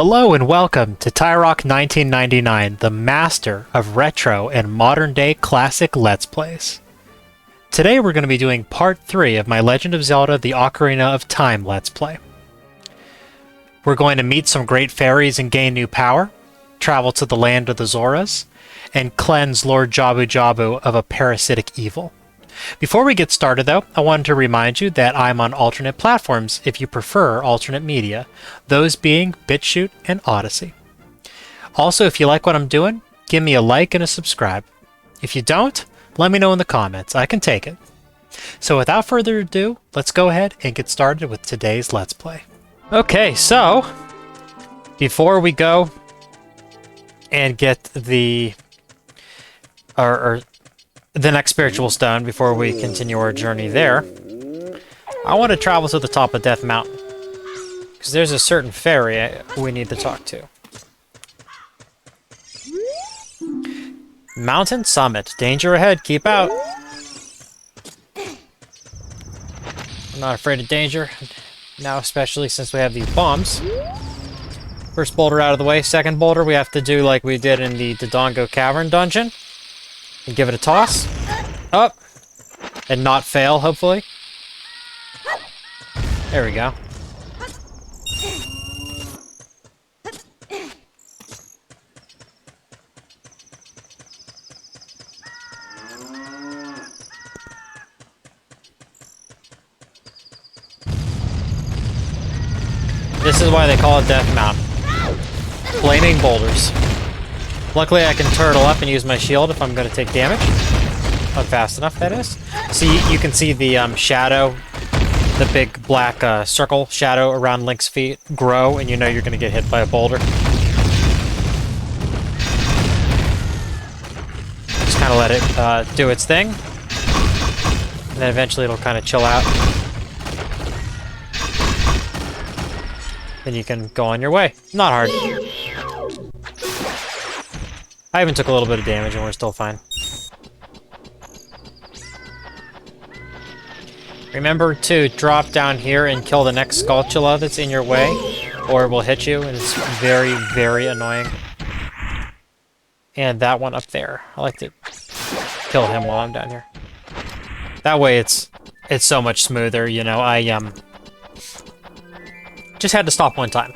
Hello and welcome to Tyrock 1999, the master of retro and modern-day classic Let's Plays. Today we're going to be doing part 3 of my Legend of Zelda the Ocarina of Time Let's Play. We're going to meet some great fairies and gain new power, travel to the land of the Zoras, and cleanse Lord Jabu Jabu of a parasitic evil. Before we get started though, I wanted to remind you that I'm on alternate platforms if you prefer alternate media, those being BitChute and Odyssey. Also, if you like what I'm doing, give me a like and a subscribe. If you don't, let me know in the comments, I can take it. So without further ado, let's go ahead and get started with today's Let's Play. Okay, so before we go and get the next spiritual stone, before we continue our journey there, I want to travel to the top of Death Mountain, because there's a certain fairy we need to talk to. Mountain Summit. Danger ahead. Keep out. I'm not afraid of danger, now especially since we have these bombs. First boulder out of the way. Second boulder we have to do like we did in the Dodongo Cavern dungeon. And give it a toss. Up. And not fail, hopefully. There we go. This is why they call it Death Mountain. Flaming boulders. Luckily, I can turtle up and use my shield if I'm going to take damage. Not fast enough, that is. See, you can see the shadow, the big black circle shadow around Link's feet grow, and you know you're going to get hit by a boulder. Just kind of let it do its thing. And then eventually it'll kind of chill out. Then you can go on your way. Not hard. I even took a little bit of damage and we're still fine. Remember to drop down here and kill the next Skulltula that's in your way, or it will hit you, and it's very, very annoying. And that one up there. I like to kill him while I'm down here. That way it's so much smoother, you know. I just had to stop one time.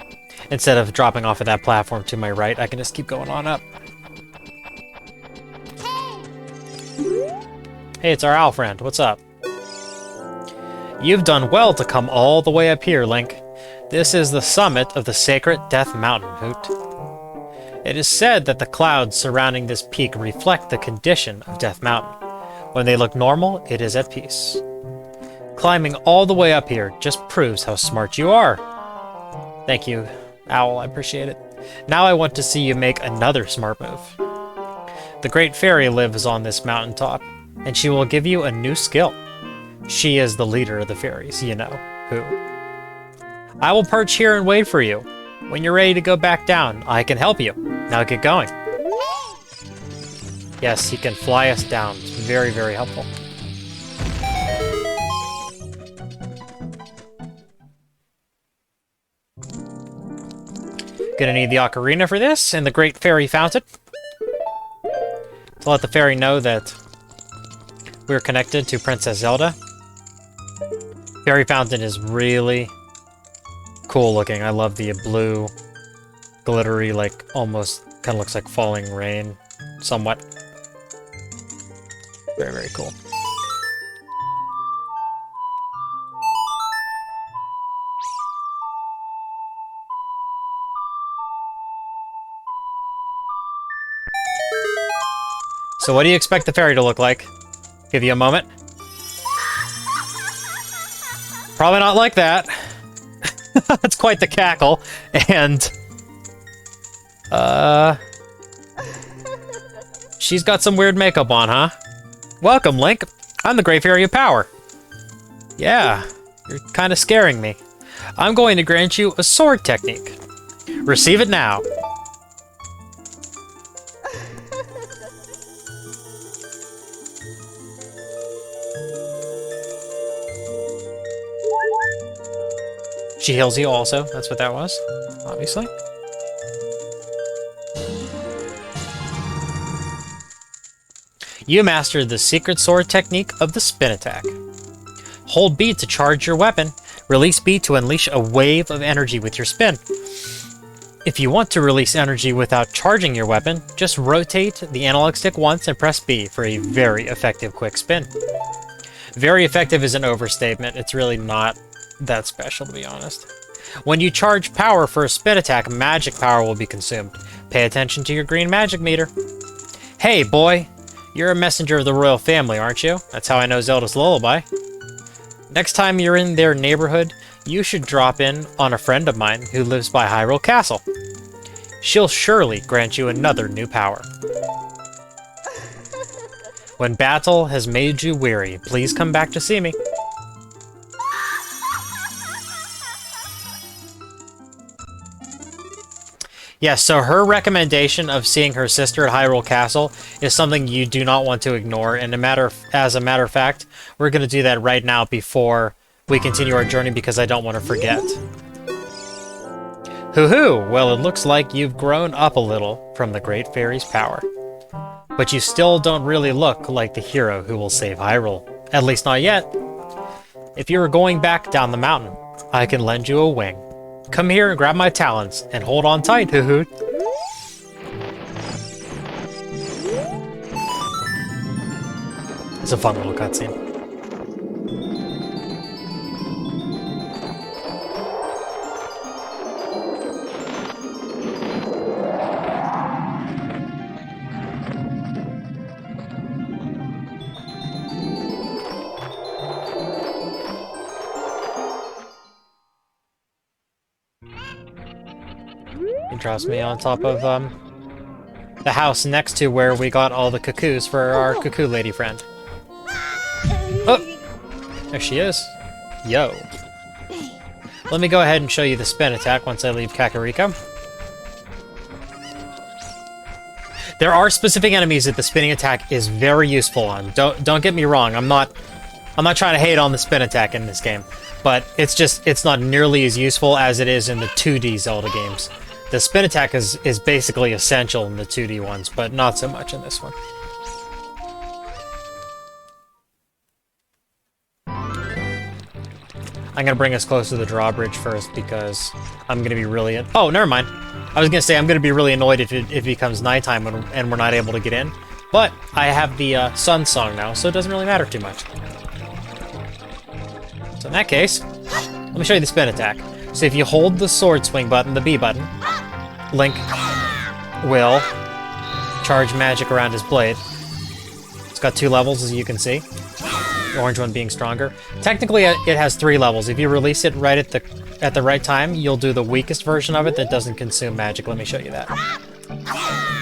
Instead of dropping off of that platform to my right, I can just keep going on up. Hey, it's our owl friend. What's up? You've done well to come all the way up here, Link. This is the summit of the sacred Death Mountain, Hoot. It is said that the clouds surrounding this peak reflect the condition of Death Mountain. When they look normal, it is at peace. Climbing all the way up here just proves how smart you are. Thank you, Owl. I appreciate it. Now I want to see you make another smart move. The Great Fairy lives on this mountaintop, and she will give you a new skill. She is the leader of the fairies, you know who. I will perch here and wait for you. When you're ready to go back down, I can help you. Now get going. Yes, he can fly us down. It's very, very helpful. Gonna need the ocarina for this, and the Great Fairy Fountain. To let the fairy know that we're connected to Princess Zelda. Fairy Fountain is really cool looking. I love the blue, glittery, like almost kind of looks like falling rain, somewhat. Very, very cool. So what do you expect the fairy to look like? Give you a moment. Probably not like that. That's quite the cackle. And she's got some weird makeup on, huh? Welcome, Link. I'm the Great Fairy of Power. Yeah, you're kind of scaring me. I'm going to grant you a sword technique. Receive it now. She heals you also. That's what that was, obviously. You mastered the secret sword technique of the spin attack. Hold B to charge your weapon. Release B to unleash a wave of energy with your spin. If you want to release energy without charging your weapon, just rotate the analog stick once and press B for a very effective quick spin. Very effective is an overstatement. It's really not that special, to be honest. When you charge power for a spin attack, magic power will be consumed. Pay attention to your green magic meter. Hey, boy! You're a messenger of the royal family, aren't you? That's how I know Zelda's lullaby. Next time you're in their neighborhood, you should drop in on a friend of mine who lives by Hyrule Castle. She'll surely grant you another new power. When battle has made you weary, please come back to see me. Yeah, so her recommendation of seeing her sister at Hyrule Castle is something you do not want to ignore, and as a matter of fact, we're going to do that right now before we continue our journey because I don't want to forget. Hoo-hoo! Well, it looks like you've grown up a little from the Great Fairy's power. But you still don't really look like the hero who will save Hyrule. At least not yet. If you were going back down the mountain, I can lend you a wing. Come here and grab my talons, and hold on tight, hoo-hoo. It's a fun little cutscene. He drops me on top of the house next to where we got all the cuckoos for our cuckoo lady friend. Oh! There she is. Yo. Let me go ahead and show you the spin attack once I leave Kakariko. There are specific enemies that the spinning attack is very useful on. Don't get me wrong, I'm not trying to hate on the spin attack in this game, but it's not nearly as useful as it is in the 2D Zelda games. The spin attack is basically essential in the 2D ones, but not so much in this one. I'm gonna bring us close to the drawbridge first because I'm gonna be really... Oh, never mind. I was gonna say I'm gonna be really annoyed if it becomes nighttime and we're not able to get in. But I have the sun song now, so it doesn't really matter too much. So in that case, let me show you the spin attack. So if you hold the sword swing button, the B button, Link will charge magic around his blade. It's got 2 levels, as you can see. The orange one being stronger. Technically, it has 3 levels. If you release it right at the right time, you'll do the weakest version of it that doesn't consume magic. Let me show you that.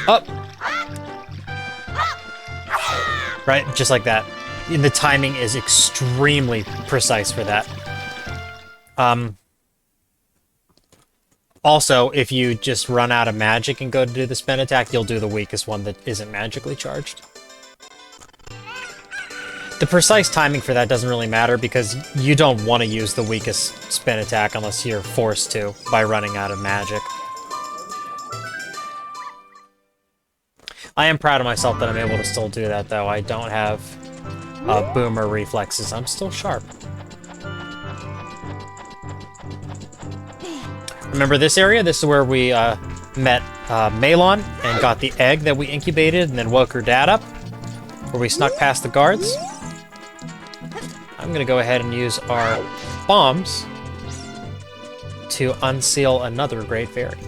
Up! Right, just like that. And the timing is extremely precise for that. Also, if you just run out of magic and go to do the spin attack, you'll do the weakest one that isn't magically charged. The precise timing for that doesn't really matter because you don't want to use the weakest spin attack unless you're forced to by running out of magic. I am proud of myself that I'm able to still do that, though. I don't have boomer reflexes. I'm still sharp. Remember this area? This is where we met Malon and got the egg that we incubated and then woke her dad up, where we snuck past the guards. I'm going to go ahead and use our bombs to unseal another Great Fairy.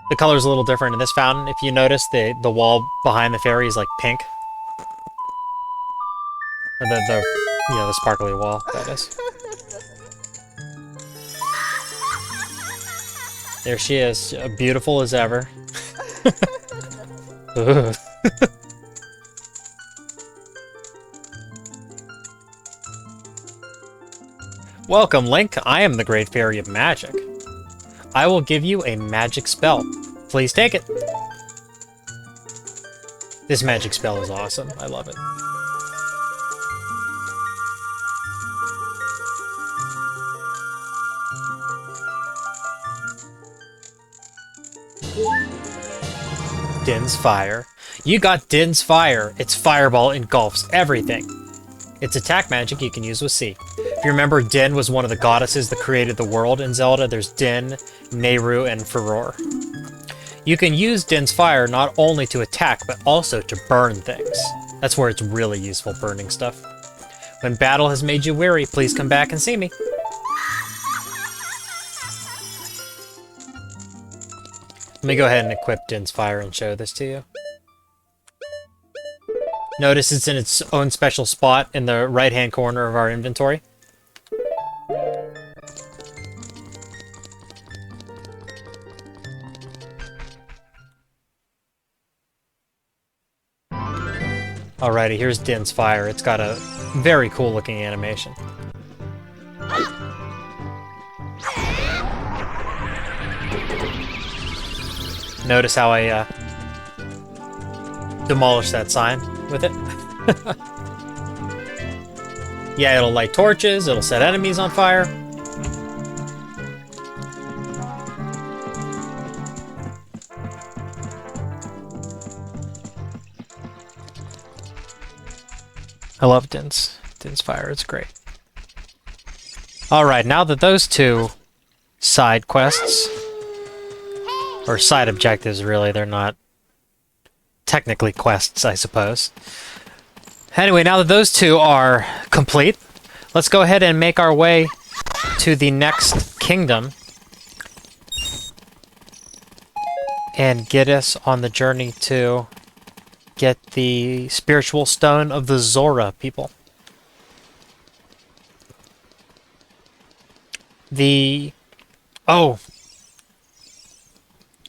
The color's a little different in this fountain. If you notice, the wall behind the fairy is like pink. Or the sparkly wall, that is. There she is, beautiful as ever. Welcome, Link. I am the Great Fairy of Magic. I will give you a magic spell. Please take it. This magic spell is awesome. I love it. Din's Fire. You got Din's Fire. Its fireball engulfs everything. It's attack magic you can use with C. If you remember, Din was one of the goddesses that created the world in Zelda. There's Din, Nehru, and Furore. You can use Din's Fire not only to attack, but also to burn things. That's where it's really useful, burning stuff. When battle has made you weary, please come back and see me. Let me go ahead and equip Din's Fire and show this to you. Notice it's in its own special spot in the right-hand corner of our inventory. Alrighty, here's Din's Fire. It's got a very cool looking animation. Notice how I demolished that sign with it. Yeah, it'll light torches, it'll set enemies on fire. I love Din's Fire, it's great. Alright, now that those two side quests, or side objectives really, they're not technically quests, I suppose. Anyway, now that those two are complete, let's go ahead and make our way to the next kingdom and get us on the journey to get the spiritual stone of the Zora people.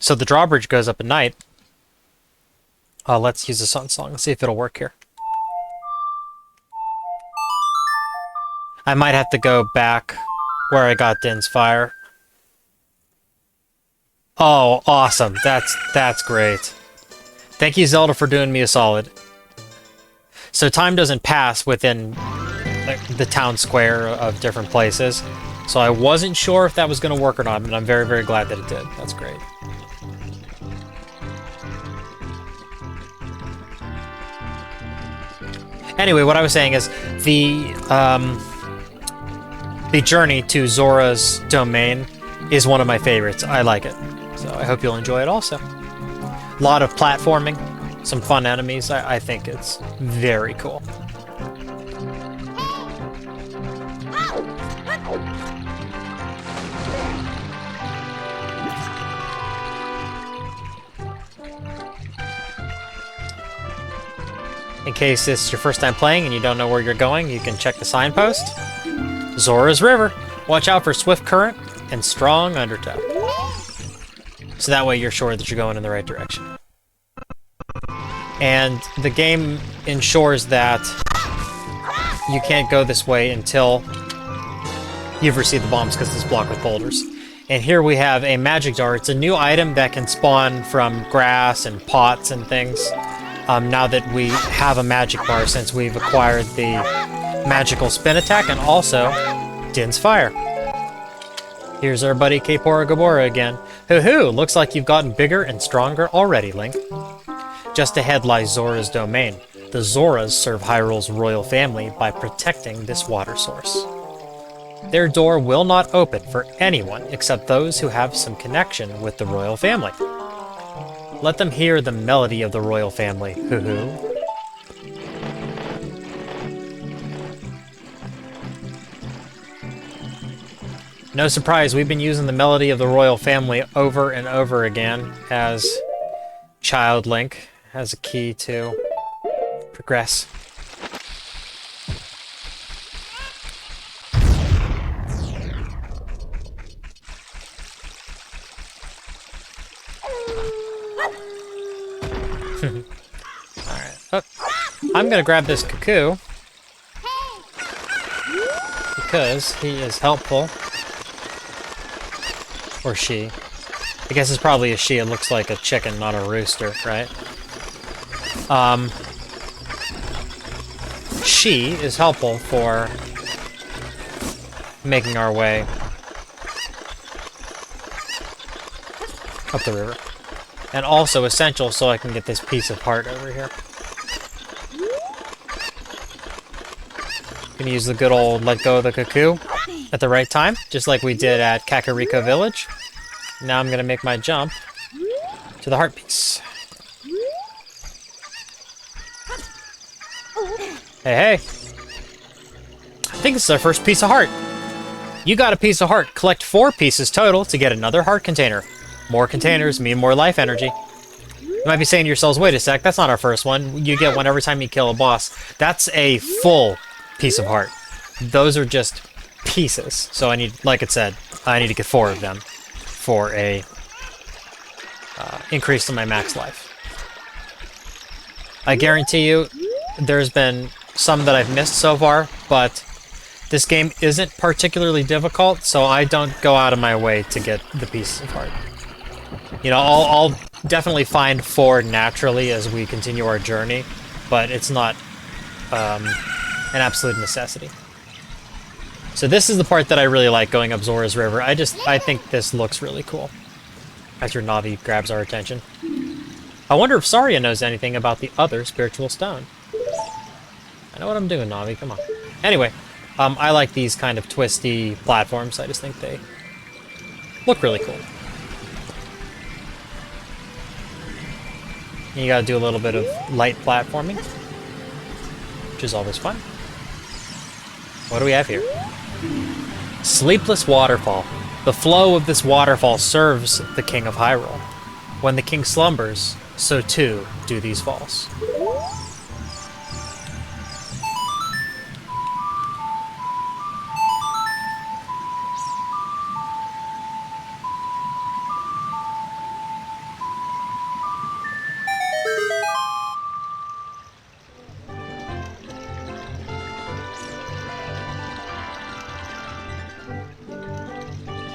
So the drawbridge goes up at night. Let's use the sun song and see if it'll work here. I might have to go back where I got Din's Fire. Oh, awesome. That's great. Thank you, Zelda, for doing me a solid. So time doesn't pass within the town square of different places. So I wasn't sure if that was going to work or not, but I'm very, very glad that it did. That's great. Anyway, what I was saying is the journey to Zora's domain is one of my favorites. I like it. So I hope you'll enjoy it also. A lot of platforming, some fun enemies. I think it's very cool. In case this is your first time playing and you don't know where you're going, you can check the signpost. Zora's River. Watch out for swift current and strong undertow. So that way you're sure that you're going in the right direction. And the game ensures that you can't go this way until you've received the bombs, because it's blocked with boulders. And here we have a magic jar. It's a new item that can spawn from grass and pots and things. Now that we have a magic bar, since we've acquired the magical spin attack and also Din's Fire. Here's our buddy Kapora Gabora again. Hoo-hoo! Looks like you've gotten bigger and stronger already, Link. Just ahead lies Zora's domain. The Zoras serve Hyrule's royal family by protecting this water source. Their door will not open for anyone except those who have some connection with the royal family. Let them hear the melody of the royal family. Hoo-hoo. No surprise, we've been using the melody of the royal family over and over again as Child Link has a key to progress. Alright. Oh, I'm gonna grab this cuckoo because he is helpful. Or she. I guess it's probably a she. It looks like a chicken, not a rooster, right? She is helpful for making our way up the river. And also essential so I can get this piece of heart over here. Gonna use the good old let go of the cuckoo at the right time, just like we did at Kakariko Village. Now I'm gonna make my jump to the heart piece. Hey, hey. I think this is our first piece of heart. You got a piece of heart. Collect 4 pieces total to get another heart container. More containers mean more life energy. You might be saying to yourselves, wait a sec, that's not our first one. You get one every time you kill a boss. That's a full piece of heart. Those are just pieces. So I need, like it said, I need to get 4 of them for a increase in my max life. I guarantee you, there's been some that I've missed so far, but this game isn't particularly difficult, so I don't go out of my way to get the pieces of heart. You know, I'll definitely find 4 naturally as we continue our journey, but it's not an absolute necessity. So this is the part that I really like, going up Zora's River. I think this looks really cool. As your Navi grabs our attention. I wonder if Saria knows anything about the other spiritual stone. I know what I'm doing, Navi, come on. Anyway, I like these kind of twisty platforms. I just think they look really cool. And you gotta do a little bit of light platforming, which is always fun. What do we have here? Sleepless Waterfall. The flow of this waterfall serves the King of Hyrule. When the king slumbers, so too do these falls.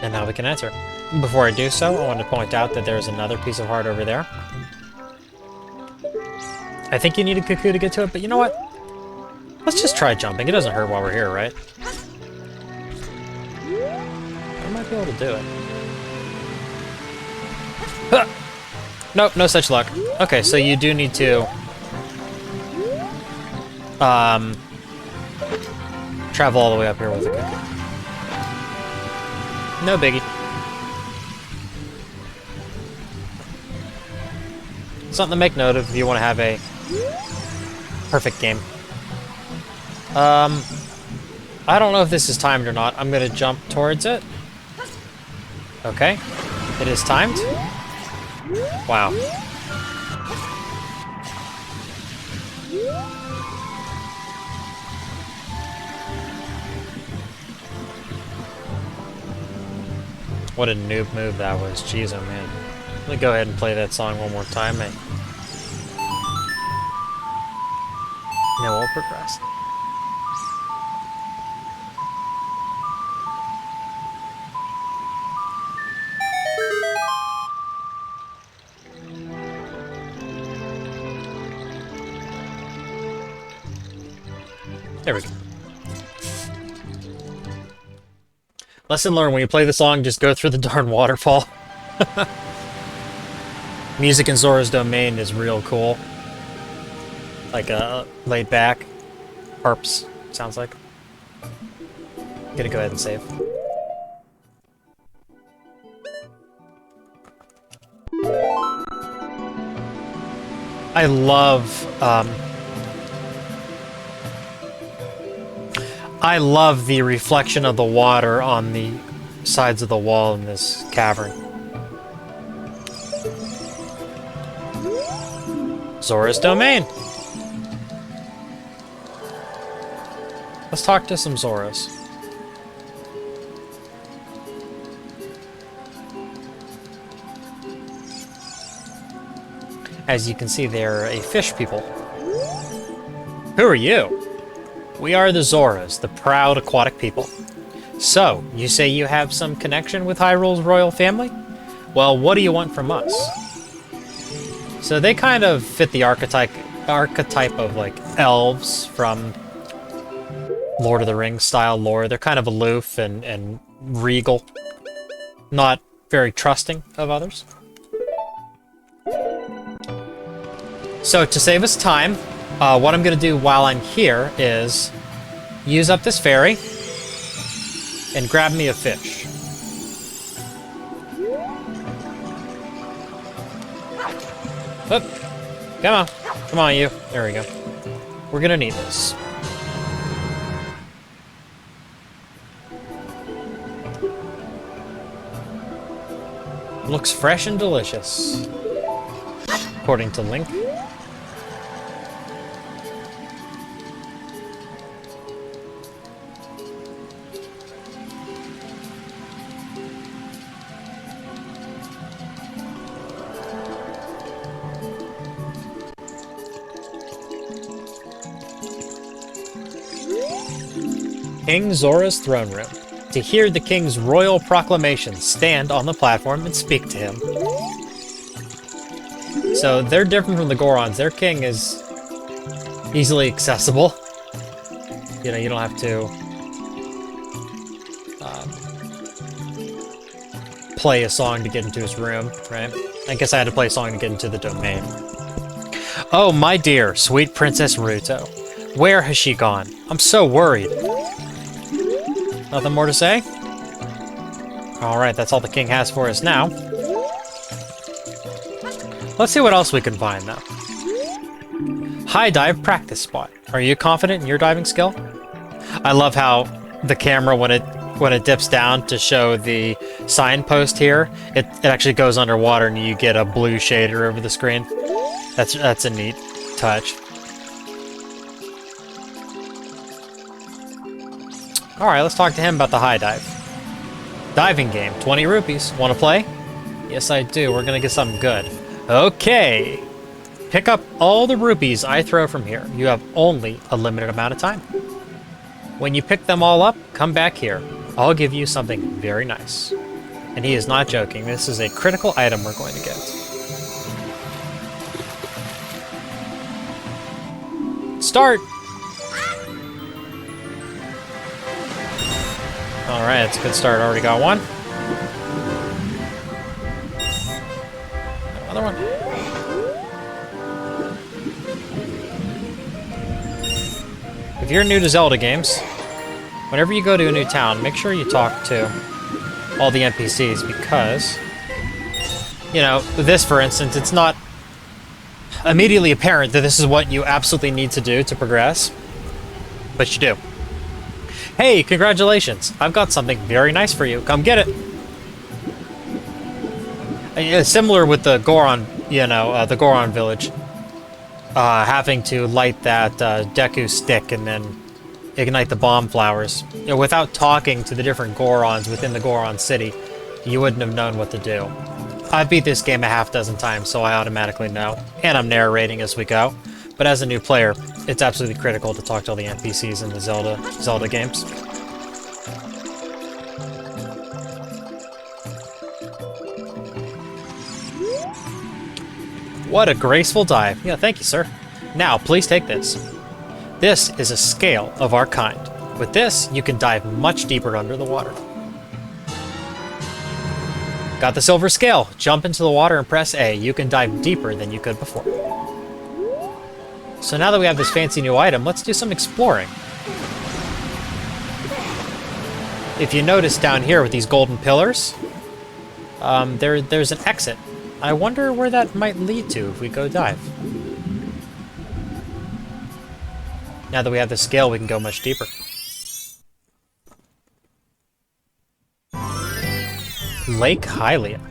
And now we can enter. Before I do so, I want to point out that there's another piece of heart over there. I think you need a cuckoo to get to it, but you know what? Let's just try jumping. It doesn't hurt while we're here, right? I might be able to do it. Huh! Nope, no such luck. Okay, so you do need to... travel all the way up here with a cuckoo. No biggie. Something to make note of if you want to have a perfect game. I don't know if this is timed or not. I'm gonna jump towards it. Okay. It is timed. Wow. What a noob move that was. Jeez, oh man. Let me go ahead and play that song one more time, and then we'll progress. There we go. Lesson learned, when you play the song, just go through the darn waterfall. Music in Zora's Domain is real cool. Like laid back. Harps, sounds like. I'm gonna go ahead and save. I love the reflection of the water on the sides of the wall in this cavern. Zora's Domain. Let's talk to some Zoras. As you can see, they're a fish people. Who are you? We are the Zoras, the proud aquatic people. So, you say you have some connection with Hyrule's royal family? Well, what do you want from us? So they kind of fit the archetype of, like, elves from Lord of the Rings style lore. They're kind of aloof and regal. Not very trusting of others. So to save us time, what I'm going to do while I'm here is use up this ferry and grab me a fish. Oop. Come on. Come on, you. There we go. We're going to need this. Looks fresh and delicious, according to Link. King Zora's throne room. To hear the king's royal proclamation, stand on the platform and speak to him. So they're different from the Gorons. Their king is easily accessible. You know, you don't have to play a song to get into his room, right? I guess I had to play a song to get into the domain. Oh, my dear, sweet Princess Ruto. Where has she gone? I'm so worried. Nothing more to say? Alright, that's all the king has for us now. Let's see what else we can find, though. High dive practice spot. Are you confident in your diving skill? I love how the camera, when it dips down to show the signpost here, it actually goes underwater and you get a blue shader over the screen. That's a neat touch. Alright, let's talk to him about the high dive. Diving game, 20 rupees. Want to play? Yes, I do. We're gonna get something good. Okay. Pick up all the rupees I throw from here. You have only a limited amount of time. When you pick them all up, come back here. I'll give you something very nice. And he is not joking. This is a critical item we're going to get. Start! Alright, it's a good start. Already got one. Another one. If you're new to Zelda games, whenever you go to a new town, make sure you talk to all the NPCs because, you know, this, for instance, it's not immediately apparent that this is what you absolutely need to do to progress, but you do. Hey, congratulations! I've got something very nice for you. Come get it. Similar with the Goron, you know, the Goron village, having to light that Deku stick and then ignite the bomb flowers. You know, without talking to the different Gorons within the Goron city, you wouldn't have known what to do. I've beat this game a half dozen times, so I automatically know, and I'm narrating as we go. But as a new player, it's absolutely critical to talk to all the NPCs in the Zelda games. What a graceful dive. Yeah, thank you, sir. Now, please take this. This is a scale of our kind. With this, you can dive much deeper under the water. Got the silver scale. Jump into the water and press A. You can dive deeper than you could before. So now that we have this fancy new item, let's do some exploring. If you notice down here with these golden pillars, there's an exit. I wonder where that might lead to if we go dive. Now that we have the scale, we can go much deeper. Lake Hylia.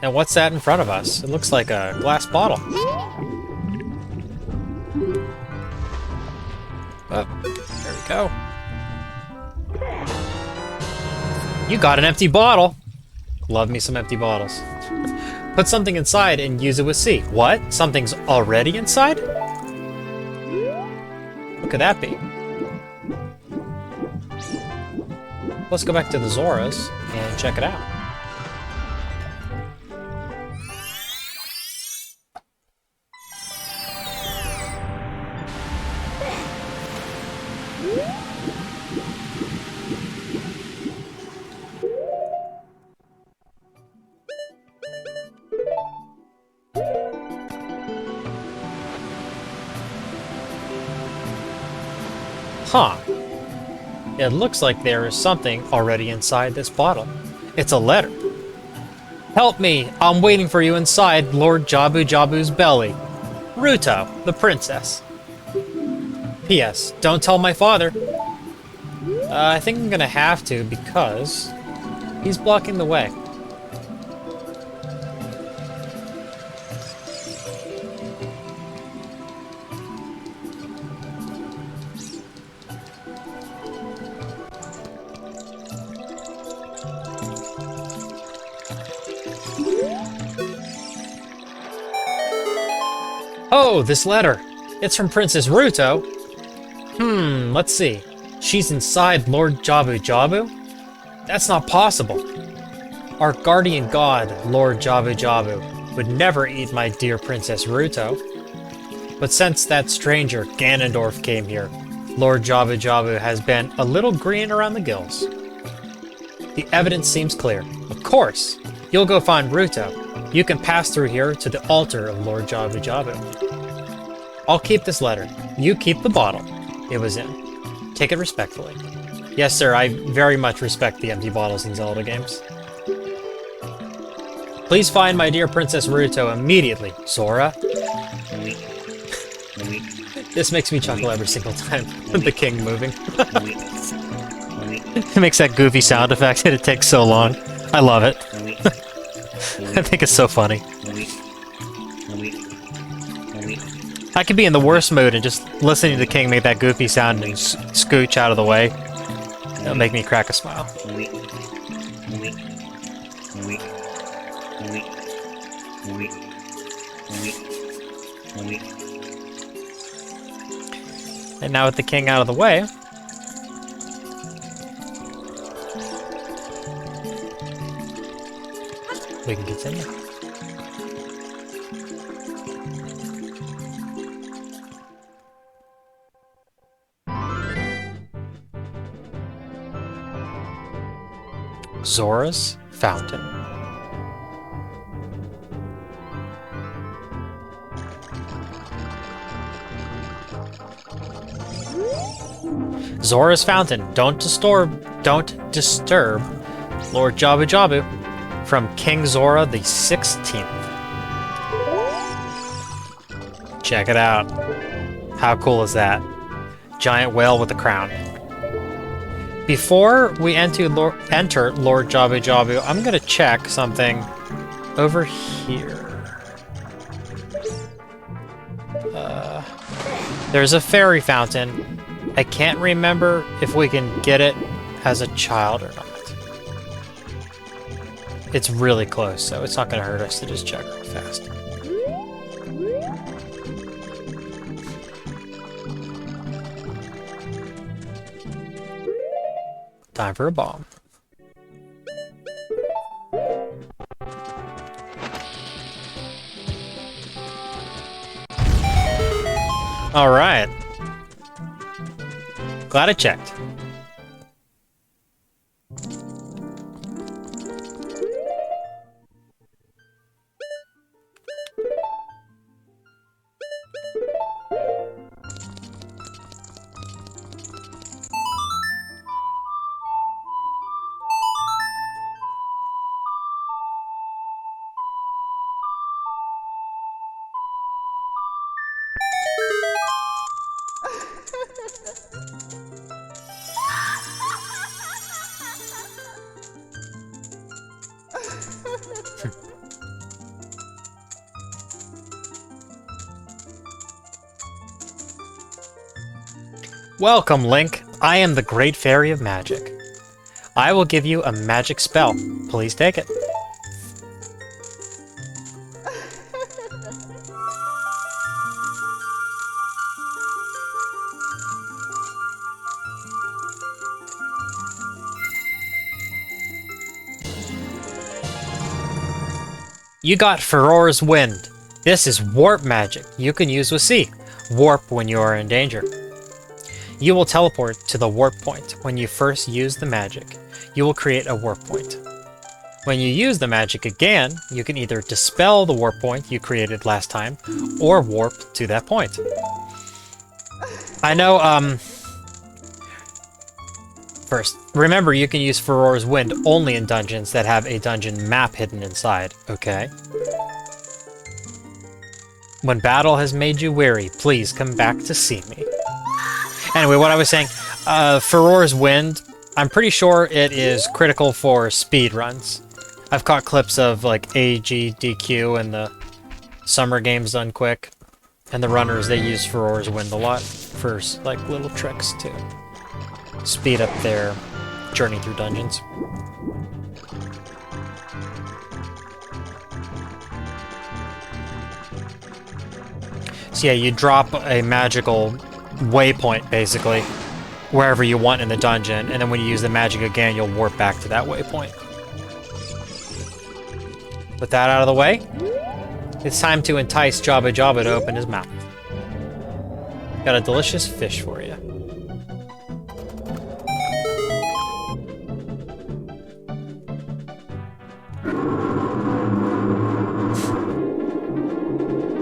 And what's that in front of us? It looks like a glass bottle. Oh, there we go. You got an empty bottle. Love me some empty bottles. Put something inside and use it with C. What? Something's already inside? What could that be? let's go back to the Zoras and check it out. Huh. It looks like there is something already inside this bottle. It's a letter. Help me! I'm waiting for you inside Lord Jabu Jabu's belly. Ruto, the princess. P.S. Don't tell my father. I think I'm gonna have to because he's blocking the way. Oh, this letter. It's from Princess Ruto. Let's see. She's inside Lord Jabu Jabu? That's not possible. Our guardian god, Lord Jabu Jabu, would never eat my dear Princess Ruto. But since that stranger, Ganondorf, came here, Lord Jabu Jabu has been a little green around the gills. The evidence seems clear. Of course! You'll go find Ruto. You can pass through here to the altar of Lord Jabu Jabu. I'll keep this letter. You keep the bottle it was in. Take it respectfully. Yes, sir, I very much respect the empty bottles in Zelda games. Please find my dear Princess Ruto immediately, Sora. This makes me chuckle every single time with the king moving. It makes that goofy sound effect and it takes so long. I love it. I think it's so funny. I could be in the worst mood and just listening to the king make that goofy sound and scooch out of the way. It'll make me crack a smile. And now with the king out of the way, we can continue. Zora's Fountain. Zora's Fountain. Don't disturb Lord Jabu Jabu from King Zora the 16th. Check it out. How cool is that? Giant whale with a crown. Before we enter Lord Jabu Jabu, I'm gonna check something over here. There's a fairy fountain. I can't remember if we can get it as a child or not. It's really close, so it's not gonna hurt us to just check real fast. Time for a bomb. All right. Glad I checked. Welcome, Link. I am the Great Fairy of Magic. I will give you a magic spell. Please take it. You got Furore's Wind. This is warp magic you can use with C. Warp when you are in danger. You will teleport to the warp point when you first use the magic. You will create a warp point. When you use the magic again, you can either dispel the warp point you created last time, or warp to that point. I know, First, remember you can use Furore's Wind only in dungeons that have a dungeon map hidden inside, okay? When battle has made you weary, please come back to see me. Anyway, what I was saying, Furore's Wind, I'm pretty sure it is critical for speed runs. I've caught clips of like AGDQ and the summer games done quick, and the runners, they use Furore's Wind a lot for like little tricks to speed up their journey through dungeons. So yeah, you drop a magical waypoint, basically, wherever you want in the dungeon, and then when you use the magic again, you'll warp back to that waypoint. With that out of the way, it's time to entice Jabu Jabu to open his mouth. Got a delicious fish for you.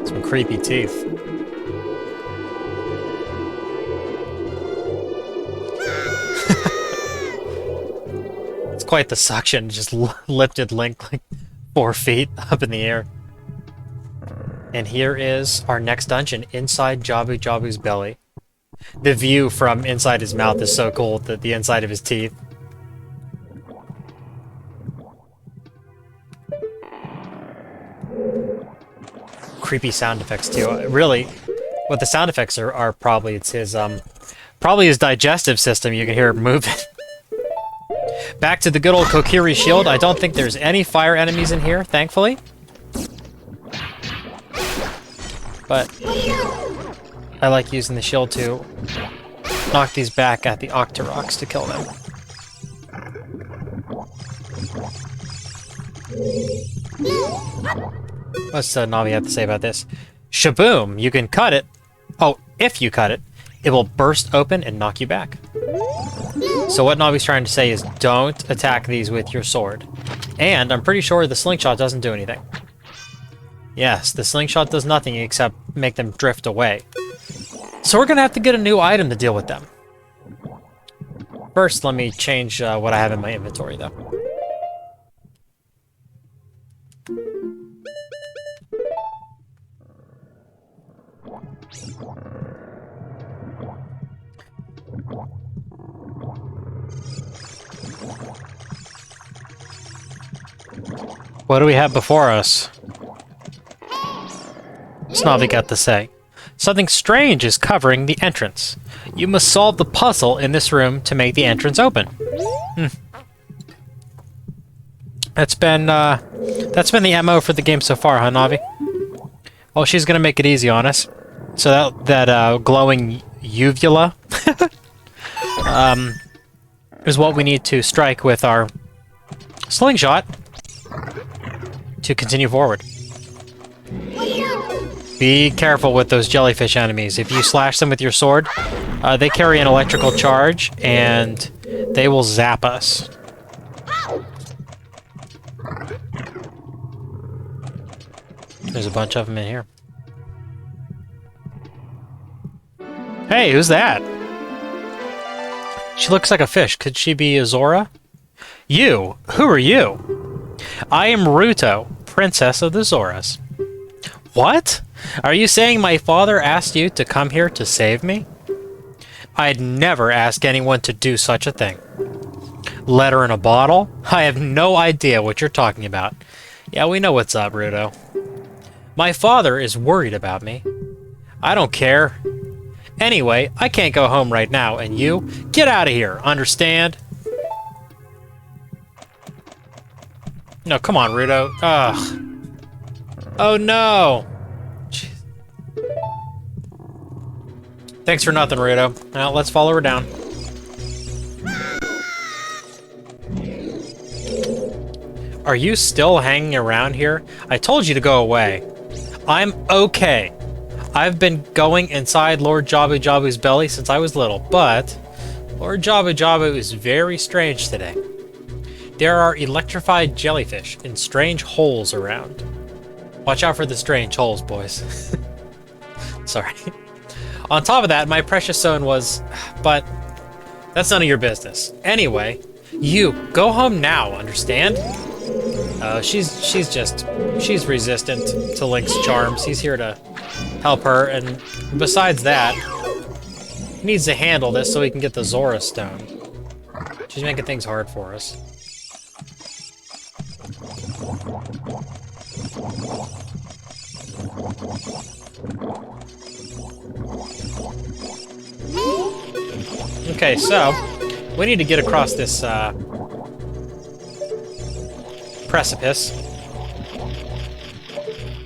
Some creepy teeth. It's quite the suction, just lifted Link like 4 feet up in the air. And here is our next dungeon, inside Jabu Jabu's belly. The view from inside his mouth is so cool, that the inside of his teeth. Creepy sound effects too. Really, what the sound effects are probably, it's his probably his digestive system. You can hear it moving. Back to the good old Kokiri shield. I don't think there's any fire enemies in here, thankfully. But I like using the shield to knock these back at the Octoroks to kill them. What's Navi have to say about this? Shaboom! You can cut it. Oh, if you cut it, it will burst open and knock you back. So what Navi's trying to say is don't attack these with your sword. And I'm pretty sure the slingshot doesn't do anything. Yes, the slingshot does nothing except make them drift away. So we're gonna have to get a new item to deal with them. First, let me change what I have in my inventory, though. What do we have before us? What's Navi got to say? Something strange is covering the entrance. You must solve the puzzle in this room to make the entrance open. That's been the MO for the game so far, huh, Navi? Well, she's gonna make it easy on us. So that glowing uvula is what we need to strike with our slingshot to continue forward. Be careful with those jellyfish enemies. If you slash them with your sword, they carry an electrical charge, and they will zap us. There's a bunch of them in here. Hey, who's that? She looks like a fish. Could she be Azora? You? Who are you? I am Ruto, Princess of the Zoras. What? Are you saying my father asked you to come here to save me? I'd never ask anyone to do such a thing. Letter in a bottle? I have no idea what you're talking about. Yeah, we know what's up, Ruto. My father is worried about me. I don't care. Anyway, I can't go home right now, and you? Get out of here, understand? No, come on, Ruto. Ugh. Oh, no! Jeez. Thanks for nothing, Ruto. Now, let's follow her down. Are you still hanging around here? I told you to go away. I'm okay. I've been going inside Lord Jabu Jabu's belly since I was little, but Lord Jabu Jabu is very strange today. There are electrified jellyfish in strange holes around. Watch out for the strange holes, boys. Sorry. On top of that, my precious zone was... But that's none of your business. Anyway, you, go home now, understand? She's resistant to Link's charms. He's here to help her, and besides that, he needs to handle this so he can get the Zora Stone. She's making things hard for us. Okay, so we need to get across this precipice,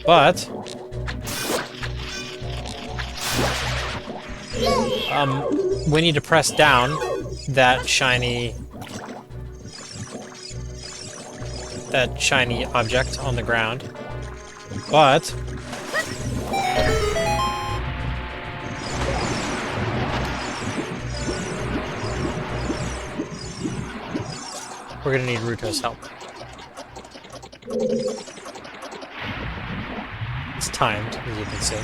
but we need to press down that shiny object on the ground, but we're gonna need Ruto's help. It's timed, as you can see.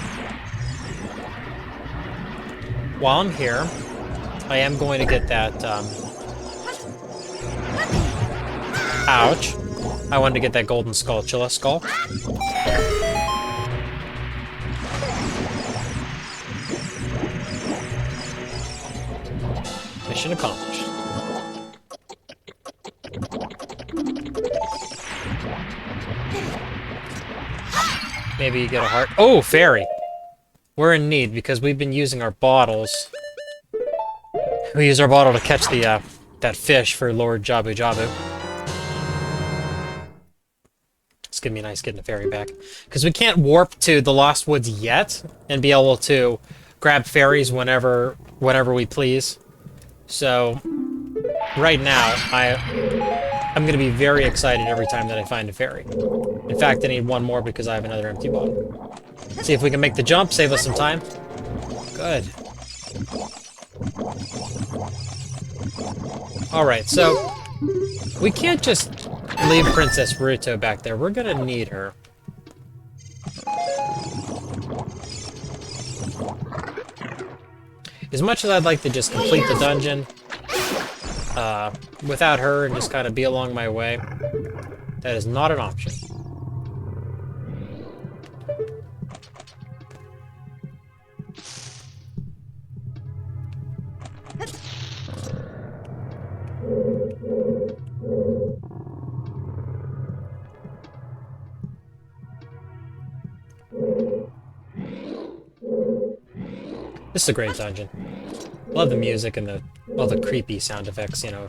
While I'm here, I am going to get that, ouch. I wanted to get that golden Skulltula skull. Mission accomplished. Maybe you get a heart. Oh, fairy! We're in need because we've been using our bottles. We use our bottle to catch the that fish for Lord Jabu Jabu. It's gonna be nice getting a fairy back. Because we can't warp to the Lost Woods yet and be able to grab fairies whenever we please. So right now, I'm gonna be very excited every time that I find a fairy. In fact, I need one more because I have another empty bottle. See if we can make the jump, save us some time. Good. Alright, so we can't just leave Princess Ruto back there. We're gonna need her. As much as I'd like to just complete the dungeon without her and just kind of be along my way, that is not an option. This is a great dungeon. Love the music and all the creepy sound effects, you know,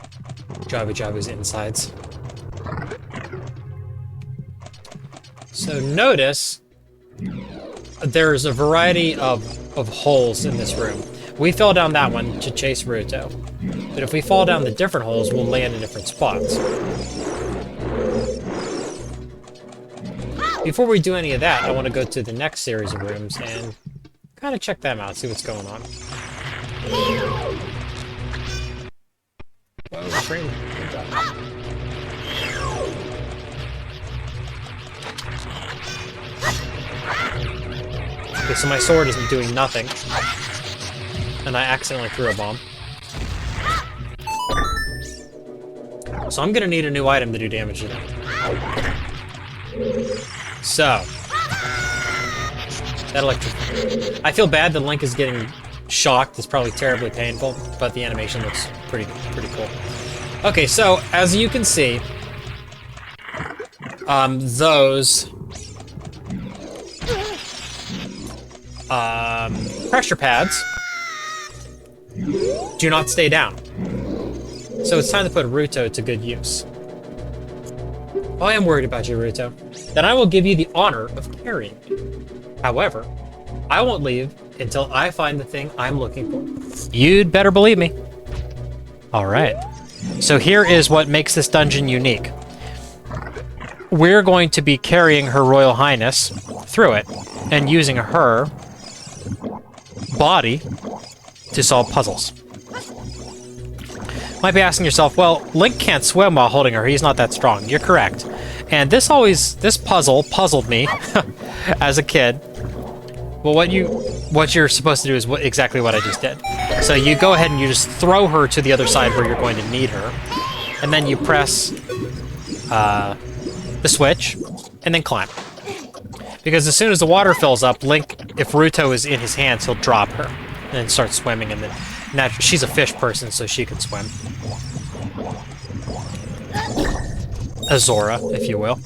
Jabu Jabu's insides. So notice there's a variety of holes in this room. We fell down that one to chase Ruto, but if we fall down the different holes, we'll land in different spots. Before we do any of that, I want to go to the next series of rooms and kind of check them out, see what's going on. Whoa, frame. Okay, so my sword isn't doing nothing. And I accidentally threw a bomb. So I'm gonna need a new item to do damage to them. So that electric. I feel bad that Link is getting shocked. It's probably terribly painful, but the animation looks pretty cool. Okay, so as you can see, those pressure pads do not stay down. So it's time to put Ruto to good use. Oh, I am worried about you, Ruto. Then I will give you the honor of carrying you. However, I won't leave until I find the thing I'm looking for. You'd better believe me. Alright. So here is what makes this dungeon unique. we're going to be carrying Her Royal Highness through it and using her body to solve puzzles. Might be asking yourself, well, Link can't swim while holding her. He's not that strong. You're correct. And this puzzle puzzled me as a kid. Well, what you're supposed to do is exactly what I just did. So you go ahead and you just throw her to the other side where you're going to need her. And then you press the switch and then climb. Because as soon as the water fills up, Link, if Ruto is in his hands, he'll drop her and then start swimming. And then she's a fish person, so she can swim. Azora, if you will.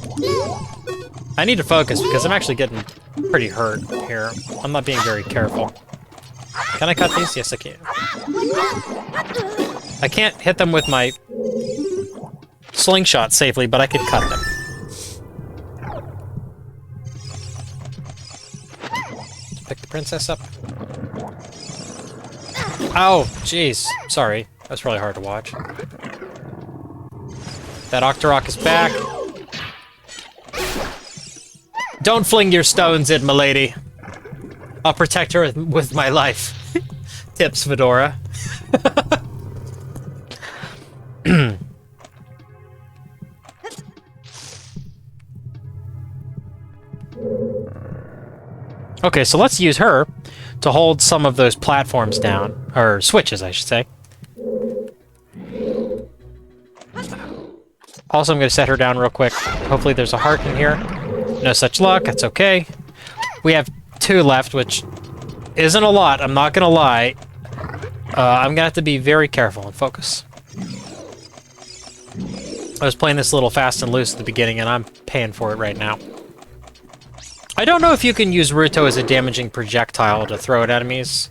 I need to focus because I'm actually getting pretty hurt here. I'm not being very careful. Can I cut these? Yes, I can. I can't hit them with my slingshot safely, but I could cut them. Pick the princess up. Oh, jeez. Sorry. That's probably hard to watch. That Octorok is back. Don't fling your stones in, milady. I'll protect her with my life. Tips, Fedora. Okay, so let's use her to hold some of those platforms down. Or switches, I should say. Also, I'm going to set her down real quick. Hopefully there's a heart in here. No such luck. That's okay. We have 2 left, which isn't a lot. I'm not going to lie. I'm going to have to be very careful and focus. I was playing this a little fast and loose at the beginning, and I'm paying for it right now. I don't know if you can use Ruto as a damaging projectile to throw at enemies.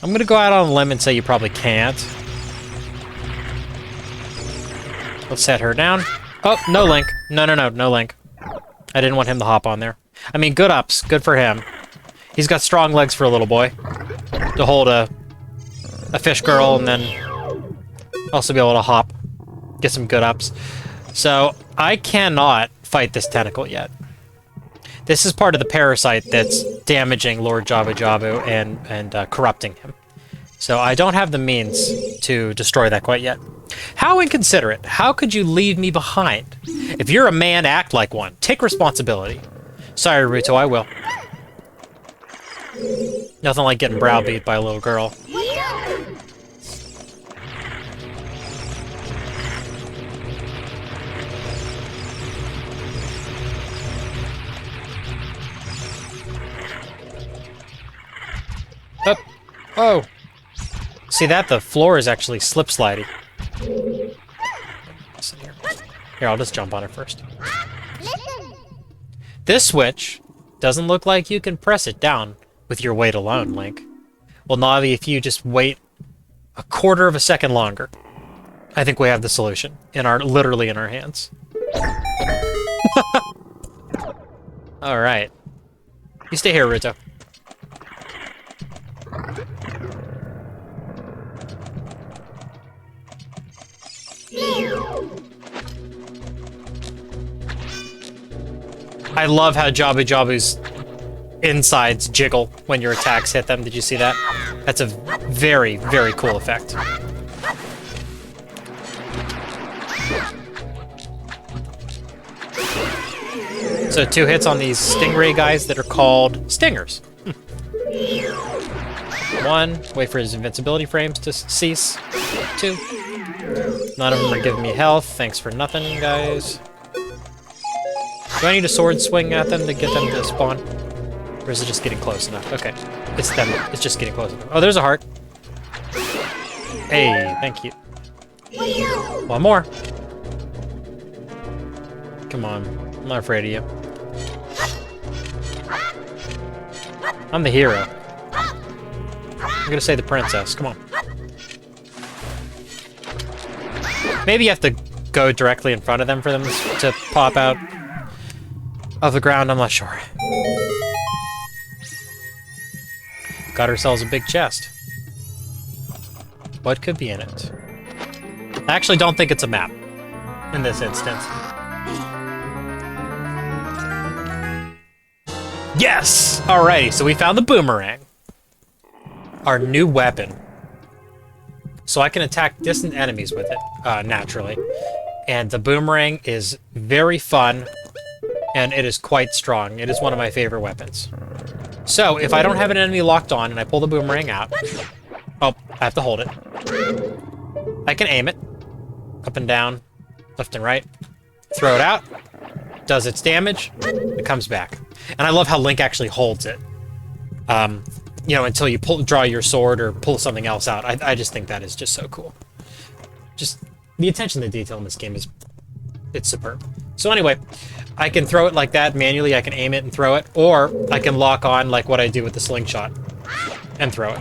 I'm going to go out on a limb and say you probably can't. Let's set her down. Oh, no Link. No Link. I didn't want him to hop on there. I mean, good ups. Good for him. He's got strong legs for a little boy. To hold a fish girl and then also be able to hop. Get some good ups. So, I cannot fight this tentacle yet. This is part of the parasite that's damaging Lord Jabu Jabu and corrupting him. So I don't have the means to destroy that quite yet. How inconsiderate. How could you leave me behind? If you're a man, act like one. Take responsibility. Sorry, Ruto, I will. Nothing like getting browbeat by a little girl. Up. Oh. See that? The floor is actually slip-sliding. Here, I'll just jump on it first. This switch doesn't look like you can press it down with your weight alone, Link. Well, Navi, if you just wait a quarter of a second longer, I think we have the solution. Literally in our hands. Alright. You stay here, Ruto. I love how Jabu Jabu's insides jiggle when your attacks hit them. Did you see that? That's a very, very cool effect. So 2 hits on these stingray guys that are called stingers. 1, wait for his invincibility frames to cease. 2. None of them are giving me health. Thanks for nothing, guys. Do I need a sword swing at them to get them to spawn? Or is it just getting close enough? Okay. It's them. It's just getting close enough. Oh, there's a heart. Hey, thank you. 1 more. Come on. I'm not afraid of you. I'm the hero. I'm gonna say the princess. Come on. Maybe you have to go directly in front of them for them to pop out of the ground. I'm not sure. Got ourselves a big chest. What could be in it? I actually don't think it's a map in this instance. Yes! Alrighty, so we found the boomerang. Our new weapon. So I can attack distant enemies with it, naturally. And the boomerang is very fun, and it is quite strong. It is one of my favorite weapons. So, if I don't have an enemy locked on and I pull the boomerang out... Oh, I have to hold it. I can aim it. Up and down, left and right. Throw it out. Does its damage. It comes back. And I love how Link actually holds it. You know, until you draw your sword or pull something else out. I just think that is just so cool. Just, the attention to detail in this game is... it's superb. So anyway, I can throw it like that manually, I can aim it and throw it, or I can lock on like what I do with the slingshot and throw it.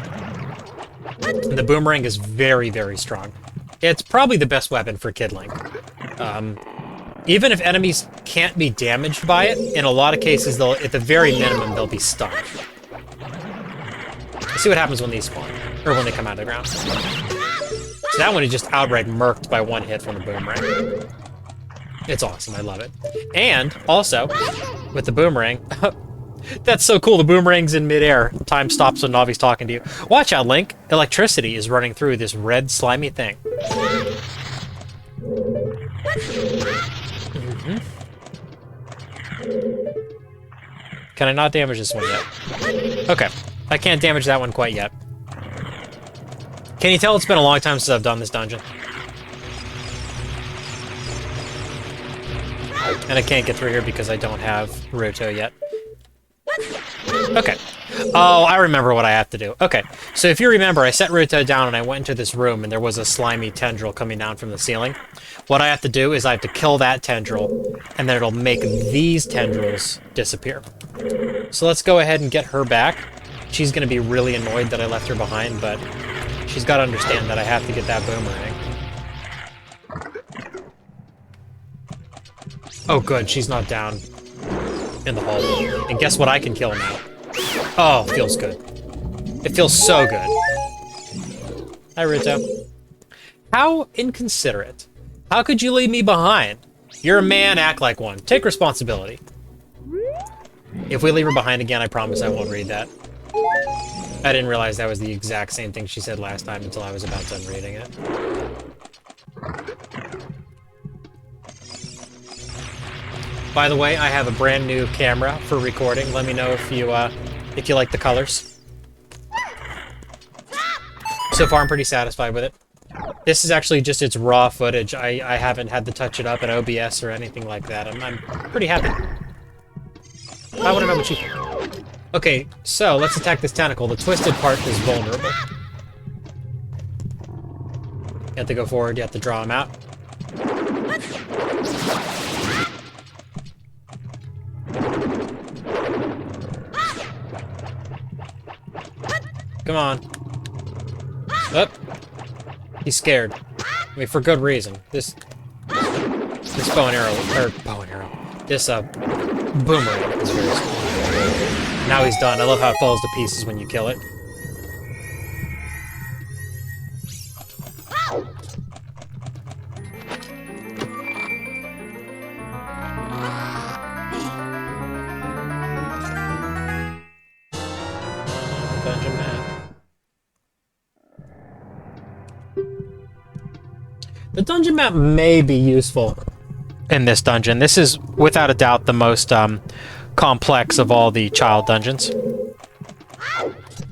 And the boomerang is very, very strong. It's probably the best weapon for Kid Link. Even if enemies can't be damaged by it, in a lot of cases, they'll, at the very minimum, they'll be stunned. Let's see what happens when these spawn, or when they come out of the ground. So that one is just outright murked by one hit from the boomerang. It's awesome, I love it. And, also, with the boomerang... That's so cool, the boomerang's in midair. Time stops when Navi's talking to you. Watch out, Link! Electricity is running through this red, slimy thing. Mm-hmm. Can I not damage this one yet? Okay, I can't damage that one quite yet. Can you tell it's been a long time since I've done this dungeon? And I can't get through here because I don't have Ruto yet. Okay. Oh, I remember what I have to do. Okay, so if you remember, I set Ruto down and I went into this room and there was a slimy tendril coming down from the ceiling. What I have to do is I have to kill that tendril, and then it'll make these tendrils disappear. So let's go ahead and get her back. She's going to be really annoyed that I left her behind, but she's got to understand that I have to get that boomerang. Oh good, she's not down in the hole. And guess what I can kill now? Oh, feels good. It feels so good. Hi, Ruto. How inconsiderate. How could you leave me behind? You're a man, act like one. Take responsibility. If we leave her behind again, I promise I won't read that. I didn't realize that was the exact same thing she said last time until I was about done reading it. By the way, I have a brand new camera for recording. Let me know if you like the colors. So far, I'm pretty satisfied with it. This is actually just its raw footage. I haven't had to touch it up in OBS or anything like that. I'm pretty happy. I want to know what you think. Okay, so let's attack this tentacle. The twisted part is vulnerable. You have to go forward. You have to draw him out. Come on. Up. He's scared. I mean, for good reason. This bow and arrow, this boomerang is very small. Now he's done. I love how it falls to pieces when you kill it. Dungeon map. The dungeon map may be useful in this dungeon. This is, without a doubt, the most complex of all the child dungeons.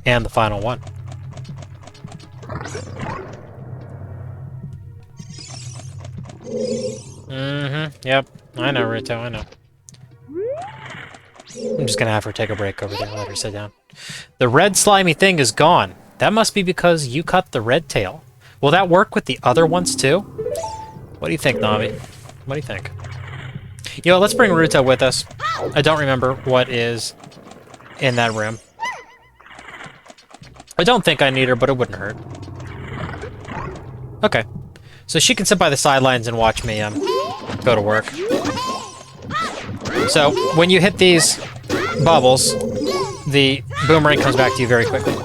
And the final one. Yep. I know, Ruto, I know. I'm just gonna have her take a break over there and let her sit down. The red slimy thing is gone. That must be because you cut the red tail. Will that work with the other ones too? What do you think, Navi? What do you think? You know, let's bring Ruto with us. I don't remember what is in that room. I don't think I need her, but it wouldn't hurt. Okay. So she can sit by the sidelines and watch me go to work. So, when you hit these bubbles, the boomerang comes back to you very quickly.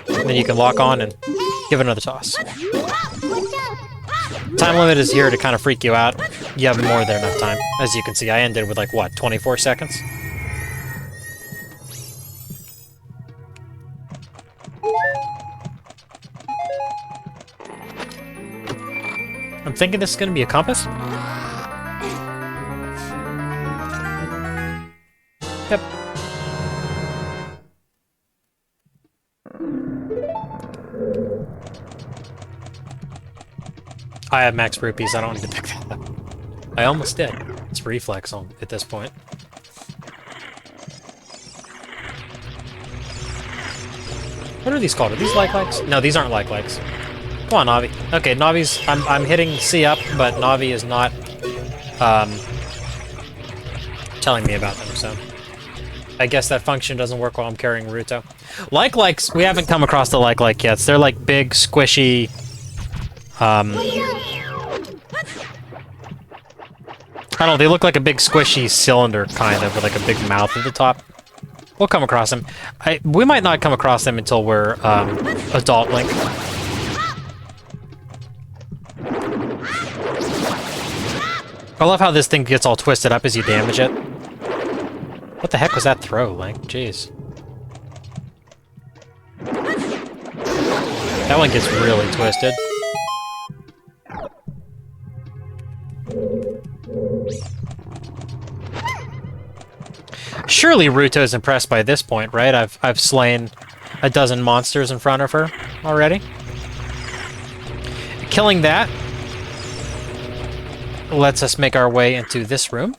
Then you can lock on and give it another toss. Time limit is here to kind of freak you out. You have more than enough time. As you can see, I ended with like, what, 24 seconds? I'm thinking this is going to be a compass. Yep. I have max rupees, I don't need to pick that up. I almost did. It's reflex on at this point. What are these called? Are these like-likes? No, these aren't like-likes. Come on, Navi. Okay, Navi's... I'm hitting C up, but Navi is not telling me about them, so... I guess that function doesn't work while I'm carrying Ruto. Like-likes, we haven't come across the like-like yet. They're like big, squishy... I don't know, they look like a big squishy cylinder, kind of, with like a big mouth at the top. We'll come across them. We might not come across them until we're adult Link. I love how this thing gets all twisted up as you damage it. What the heck was that throw, Link? Jeez. That one gets really twisted. Surely Ruto's impressed by this point, right? I've slain a dozen monsters in front of her already. Killing that lets us make our way into this room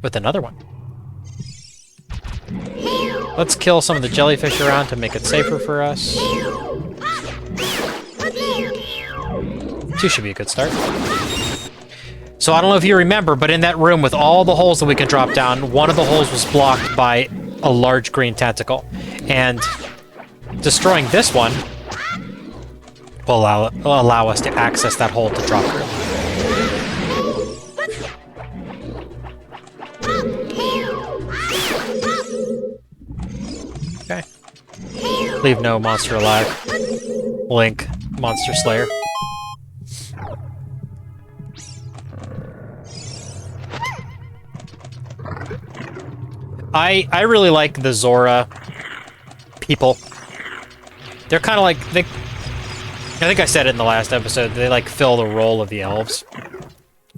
with another one. Let's kill some of the jellyfish around to make it safer for us. 2 should be a good start. So I don't know if you remember, but in that room with all the holes that we can drop down, one of the holes was blocked by a large green tentacle. And destroying this one will allow us to access that hole to drop through. Okay. Leave no monster alive. Link, Monster Slayer. I really like the Zora people. They're kind of like... I think I said it in the last episode. They like fill the role of the elves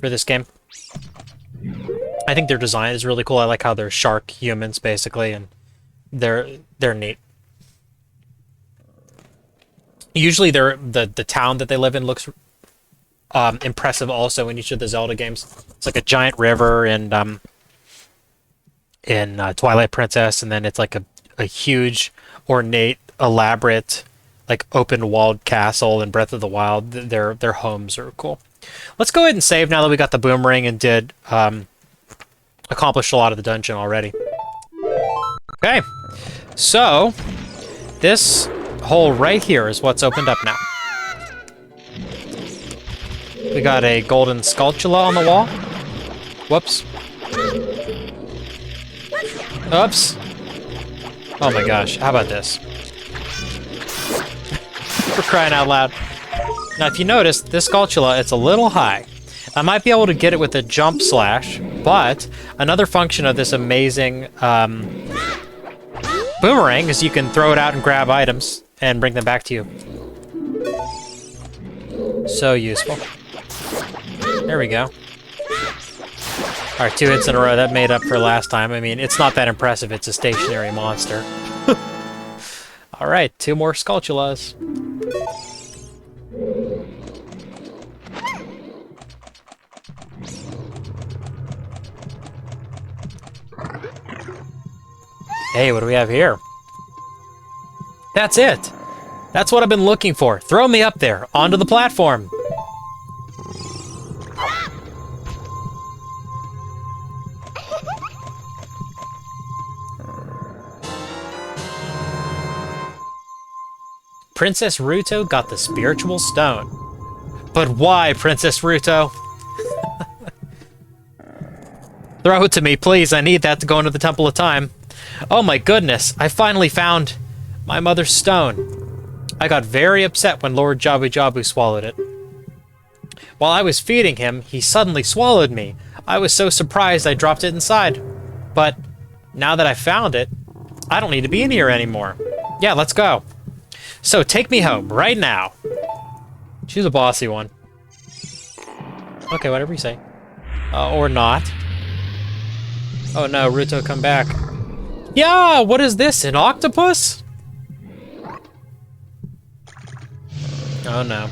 for this game. I think their design is really cool. I like how they're shark humans, basically, and they're neat. Usually the town that they live in looks impressive also in each of the Zelda games. It's like a giant river and in Twilight Princess, and then it's like a huge, ornate, elaborate, like open-walled castle in Breath of the Wild. Their homes are cool. Let's go ahead and save now that we got the boomerang and did accomplish a lot of the dungeon already. Okay, so this hole right here is what's opened up now. We got a golden sculptula on the wall. Whoops. Oops. Oh my gosh, how about this? For crying out loud. Now if you notice, this sculptula, it's a little high. I might be able to get it with a jump slash, but another function of this amazing boomerang is you can throw it out and grab items and bring them back to you. So useful. There we go. Alright, 2 hits in a row. That made up for last time. I mean, it's not that impressive. It's a stationary monster. Alright, 2 more Skulltulas. Hey, what do we have here? That's it! That's what I've been looking for. Throw me up there, onto the platform. Princess Ruto got the spiritual stone. But why, Princess Ruto? Throw it to me, please. I need that to go into the Temple of Time. Oh my goodness, I finally found my mother's stone. I got very upset when Lord Jabu Jabu swallowed it. While I was feeding him, he suddenly swallowed me. I was so surprised I dropped it inside. But now that I found it, I don't need to be in here anymore. Yeah, let's go. So take me home right now. She's a bossy one. Okay, whatever you say. Or not. Oh no, Ruto, come back. Yeah, what is this? An octopus? Oh no.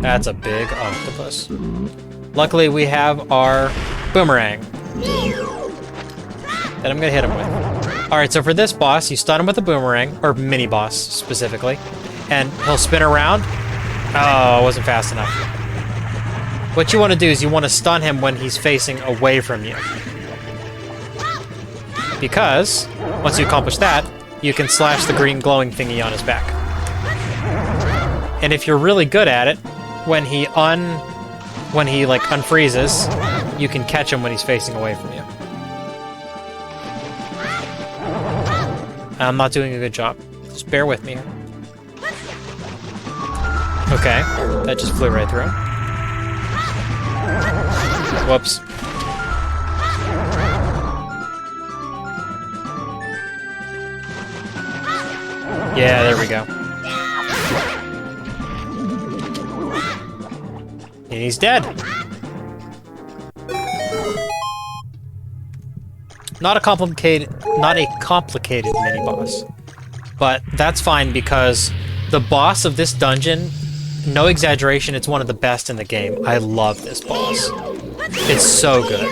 That's a big octopus. Luckily, we have our boomerang that I'm gonna hit him with. Alright, so for this boss, you stun him with a boomerang, or mini boss specifically, and he'll spin around. Oh, I wasn't fast enough. What you want to do is you want to stun him when he's facing away from you. Because, once you accomplish that, you can slash the green glowing thingy on his back. And if you're really good at it, when he like unfreezes, you can catch him when he's facing away from you. I'm not doing a good job. Just bear with me here. Okay, that just flew right through. Whoops. Yeah, there we go. And he's dead. Not a complicated mini boss, but that's fine because the boss of this dungeon, no exaggeration, it's one of the best in the game. I love this boss. It's so good.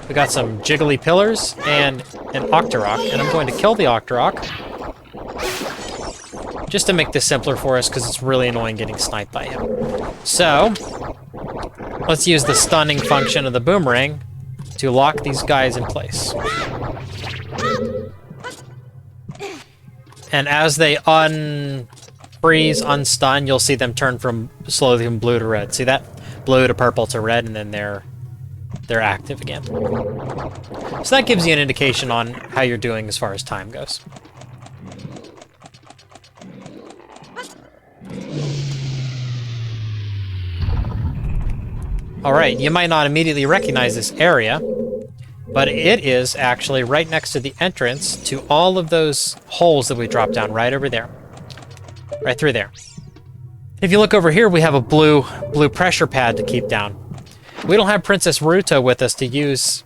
We got some jiggly pillars and an Octorok, and I'm going to kill the Octorok just to make this simpler for us because it's really annoying getting sniped by him. So, let's use the stunning function of the boomerang to lock these guys in place. And as they unfreeze, unstun, you'll see them turn slowly from blue to red. See that? Blue to purple to red, and then they're active again. So that gives you an indication on how you're doing as far as time goes. Alright, you might not immediately recognize this area, but it is actually right next to the entrance to all of those holes that we dropped down right over there. Right through there. If you look over here, we have a blue pressure pad to keep down. We don't have Princess Ruto with us to use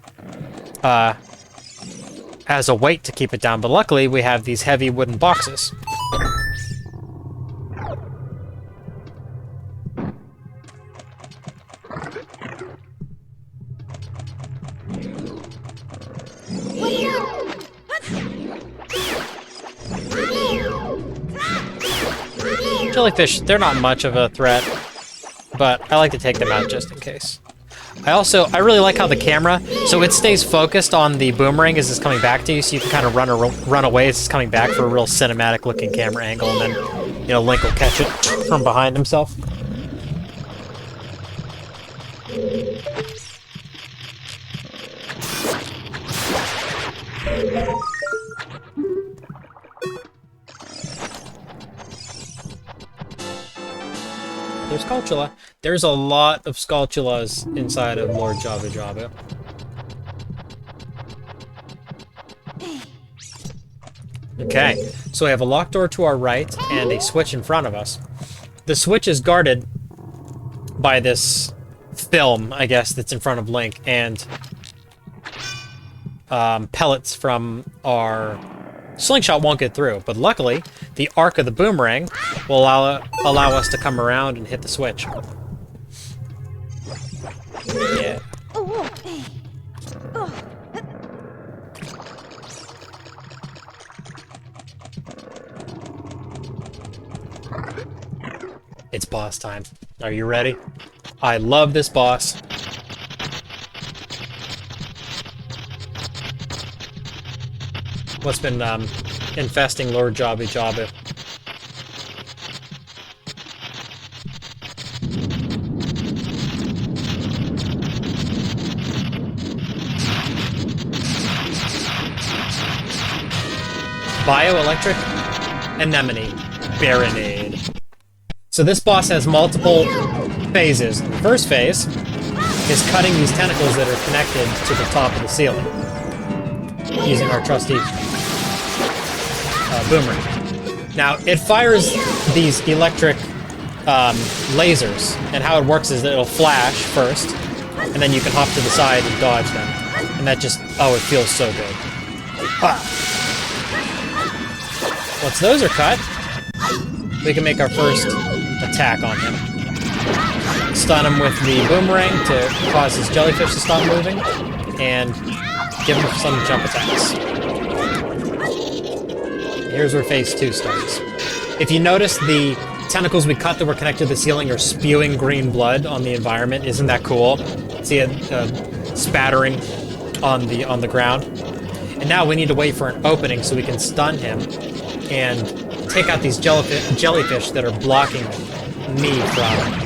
as a weight to keep it down, but luckily we have these heavy wooden boxes. Jellyfish, they're not much of a threat, but I like to take them out just in case. I really like how the camera, so it stays focused on the boomerang as it's coming back to you, so you can kind of run away as it's coming back for a real cinematic looking camera angle, and then, you know, Link will catch it from behind himself. There's Skulltula. There's a lot of Skulltulas inside of Lord Jabu Jabu. Okay, so we have a locked door to our right and a switch in front of us. The switch is guarded by this film, I guess, that's in front of Link, and pellets from our slingshot won't get through, but luckily, the arc of the boomerang will allow us to come around and hit the switch. Yeah. It's boss time. Are you ready? I love this boss. What's been infesting Lord Jabu Jabu? Bioelectric Anemone Baronade. So this boss has multiple phases. The first phase is cutting these tentacles that are connected to the top of the ceiling using our trusty boomerang. Now, it fires these electric lasers, and how it works is that it'll flash first, and then you can hop to the side and dodge them. And that just, oh, it feels so good. Ah. Once those are cut, we can make our first attack on him. Stun him with the boomerang to cause his jellyfish to stop moving, and give him some jump attacks. Here's where phase 2 starts. If you notice, the tentacles we cut that were connected to the ceiling are spewing green blood on the environment. Isn't that cool? See it spattering on the ground. And now we need to wait for an opening so we can stun him and take out these jellyfish that are blocking me from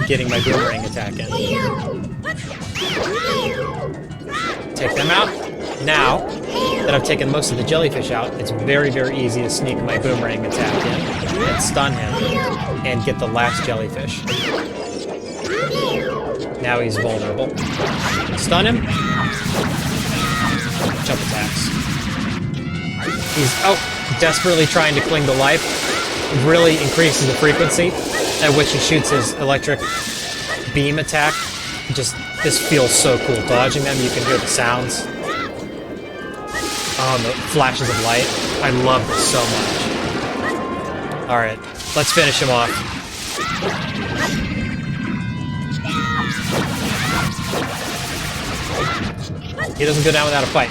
getting my boomerang attack in. Take them out. Now that I've taken most of the jellyfish out, it's very, very easy to sneak my boomerang attack in and stun him and get the last jellyfish. Now he's vulnerable. Stun him. Jump attacks. He's desperately trying to cling to life. It really increases the frequency at which he shoots his electric beam attack. This feels so cool. Dodging them, you can hear the sounds. Oh, the flashes of light. I love this so much. Alright, let's finish him off. He doesn't go down without a fight.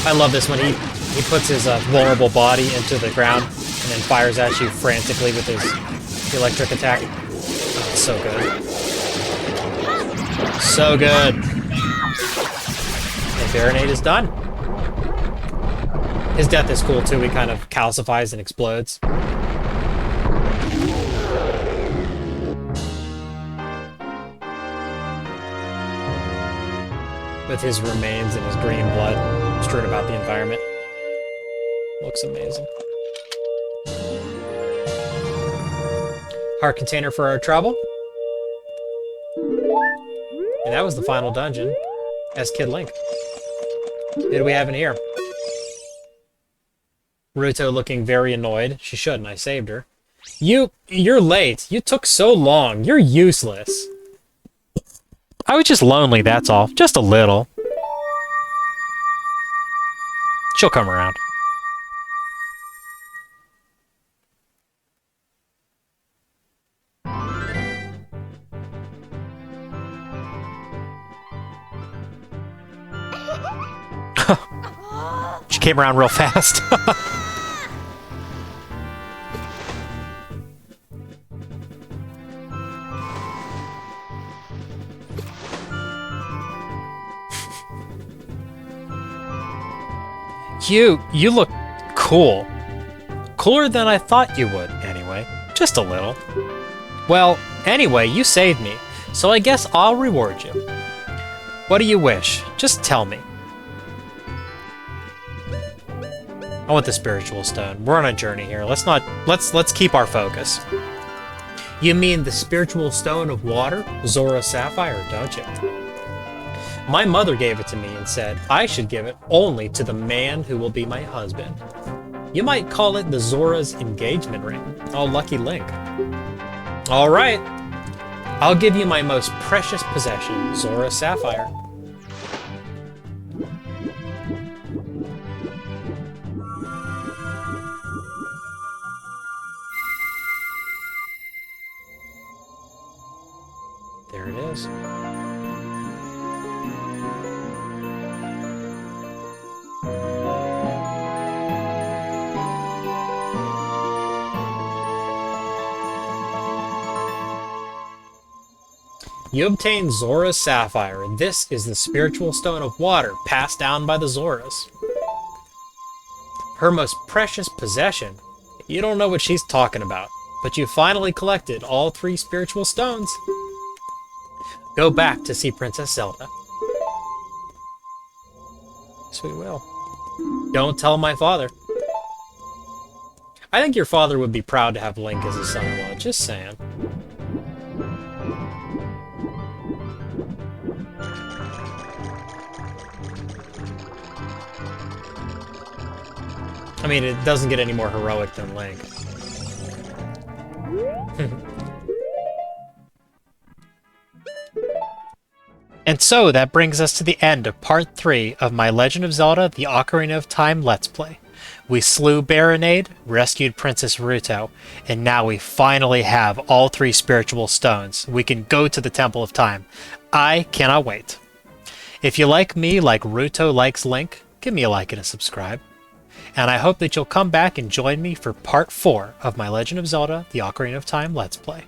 I love this when he puts his vulnerable body into the ground and then fires at you frantically with his electric attack. Oh, it's so good. So good. And Baronade is done. His death is cool too. He kind of calcifies and explodes. With his remains and his green blood strewn about the environment. Looks amazing. Heart container for our trouble. And that was the final dungeon as Kid Link. What do we have in here? Ruto looking very annoyed. She shouldn't, I saved her. You're late. You took so long. You're useless. I was just lonely, that's all. Just a little. She'll come around. She came around real fast. You look cool. Cooler than I thought you would, anyway. Just a little. Well, anyway, you saved me, so I guess I'll reward you. What do you wish? Just tell me. I want the spiritual stone. We're on a journey here. Let's keep our focus. You mean the spiritual stone of water, Zora Sapphire, don't you? My mother gave it to me and said I should give it only to the man who will be my husband. You might call it the Zora's engagement ring. Oh, lucky Link. All right. I'll give you my most precious possession, Zora Sapphire. There it is. You obtain Zora's Sapphire, and this is the spiritual stone of water passed down by the Zoras. Her most precious possession. You don't know what she's talking about, but you finally collected all 3 spiritual stones. Go back to see Princess Zelda. Yes, we will. Don't tell my father. I think your father would be proud to have Link as his son-in-law, just saying. I mean, it doesn't get any more heroic than Link. And so that brings us to the end of part 3 of my Legend of Zelda The Ocarina of Time Let's Play. We slew Baronade, rescued Princess Ruto, and now we finally have all 3 spiritual stones. We can go to the Temple of Time. I cannot wait. If you like me like Ruto likes Link, give me a like and a subscribe. And I hope that you'll come back and join me for part 4 of my Legend of Zelda The Ocarina of Time Let's Play.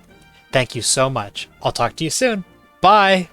Thank you so much. I'll talk to you soon. Bye!